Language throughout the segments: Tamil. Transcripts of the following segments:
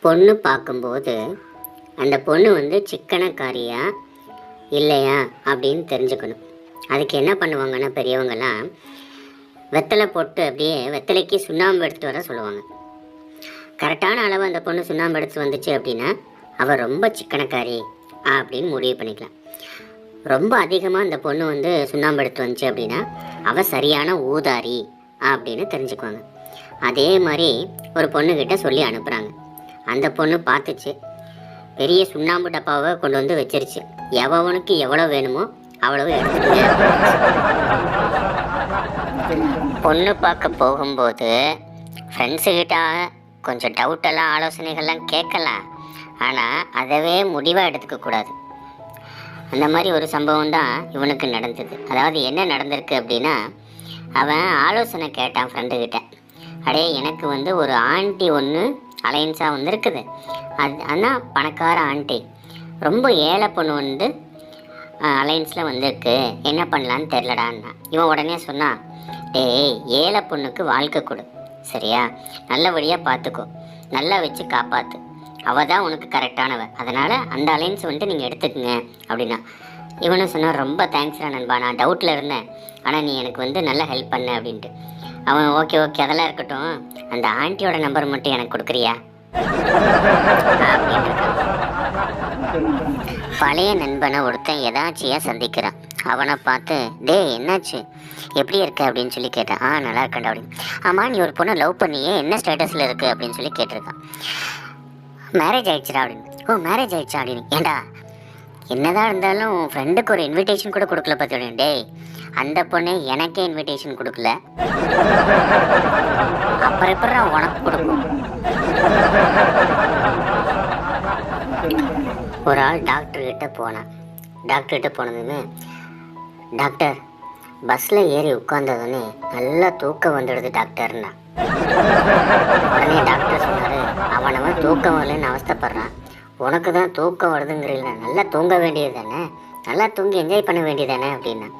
பொண்ணு பார்க்கும்போது அந்த பொண்ணு வந்து சிக்கனக்காரியா இல்லையா அப்படின்னு தெரிஞ்சுக்கணும். அதுக்கு என்ன பண்ணுவாங்கன்னா பெரியவங்கெல்லாம் வெத்தலை போட்டு அப்படியே வெத்தலைக்கு சுண்ணாம்பு எடுத்துகிட்டு வர சொல்லுவாங்க. கரெக்டான அளவு அந்த பொண்ணு சுண்ணாம்பு எடுத்து வந்துச்சு அப்படின்னா அவள் ரொம்ப சிக்கனக்காரி அப்படின்னு முடிவு பண்ணிக்கலாம். ரொம்ப அதிகமாக அந்த பொண்ணு வந்து சுண்ணாம்பு எடுத்து வந்துச்சு அப்படின்னா அவள் சரியான ஊதாரி அப்படின்னு தெரிஞ்சுக்குவாங்க. அதே மாதிரி ஒரு பொண்ணுக்கிட்ட சொல்லி அனுப்புகிறாங்க. அந்த பொண்ணு பார்த்துச்சு, பெரிய சுண்ணாம்பு டப்பாவை கொண்டு வந்து வச்சிருச்சு. எவனுக்கு எவ்வளோ வேணுமோ அவ்வளவு எடுத்துக்கிட்டு பொண்ணு பார்க்க போகும்போது ஃப்ரெண்ட்ஸுக்கிட்ட கொஞ்சம் டவுட்டெல்லாம் ஆலோசனைகள்லாம் கேட்கலாம், ஆனால் அதவே முடிவாக எடுத்துக்கக்கூடாது. அந்த மாதிரி ஒரு சம்பவம் தான் இவனுக்கு நடந்தது. அதாவது என்ன நடந்திருக்கு அப்படின்னா, அவன் ஆலோசனை கேட்டான் ஃப்ரெண்டுக்கிட்ட. அடே எனக்கு வந்து ஒரு ஆண்டி ஒன்று அலையன்ஸாக வந்துருக்குது, ஆனால் பணக்கார ஆண்டி, ரொம்ப ஏழை பொண்ணு வந்து அலையன்ஸில் வந்திருக்கு, என்ன பண்ணலான்னு தெரிலடான்னா. இவன் உடனே சொன்னான், டேய் ஏழை பொண்ணுக்கு வாழ்க்கை கொடு, சரியா, நல்லபடியாக பார்த்துக்கோ, நல்லா வச்சு காப்பாற்று, அவள் தான் உனக்கு கரெக்டானவ, அதனால் அந்த அலையன்ஸ் வந்துட்டு நீங்கள் எடுத்துக்கங்க அப்படின்னா. இவனும் சொன்னான், ரொம்ப தேங்க்ஸ்டா நண்பா, நான் டவுட்டில் இருந்தேன், ஆனால் நீ எனக்கு வந்து நல்லா ஹெல்ப் பண்ண அப்படின்ட்டு. அவன் ஓகே ஓகே அதெல்லாம் இருக்கட்டும், அந்த ஆண்டியோட நம்பர் மட்டும் எனக்கு கொடுக்குறியா அப்படின்னு. பழைய நண்பனை ஒருத்தன் எதாச்சியாக சந்திக்கிறான். அவனை பார்த்து, டே என்னாச்சு, எப்படி இருக்க அப்படின்னு சொல்லி கேட்டான். நல்லா இருக்கேன்டா அப்படின்னு. ஆமாம் நீ ஒரு பொண்ணை லவ் பண்ணியே, என்ன ஸ்டேட்டஸில் இருக்கு அப்படின்னு சொல்லி கேட்டிருக்கான். மேரேஜ் ஆயிடுச்சுடா அப்படின்னு. ஓ மேரேஜ் ஆயிடுச்சா அப்படின்னு. ஏண்டா என்னதான் இருந்தாலும் ஃப்ரெண்டுக்கு ஒரு இன்விடேஷன் கூட கொடுக்கல பார்த்து. டேய் அந்த பொண்ணு எனக்கே இன்விடேஷன் கொடுக்கல, அப்புறம் எப்படி உனக்கு கொடுக்கும். ஒரு ஆள் டாக்டர்கிட்ட போனான். டாக்டர்கிட்ட போனதுமே, டாக்டர் பஸ்ஸில் ஏறி உட்கார்ந்ததுன்னு நல்லா தூக்கம் வந்துடுது டாக்டர்னா. உடனே டாக்டர் சொன்னார், அவனவன் தூக்கம் வரலன்னு அவஸ்தப்படுறான், உனக்கு தான் தூக்கம் வருதுங்கிறீங்கள, நல்லா தூங்க வேண்டியது தானே, நல்லா தூங்கி என்ஜாய் பண்ண வேண்டியது தானே அப்படின்னா.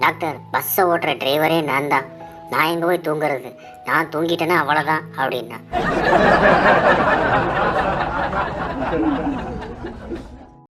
டாக்டர் பஸ்ஸை ஓட்டுற டிரைவரே நான் தான், நான் எங்கே போய் தூங்குறது, நான் தூங்கிட்டேன்னா அவ்வளோதான் அப்படின்னா.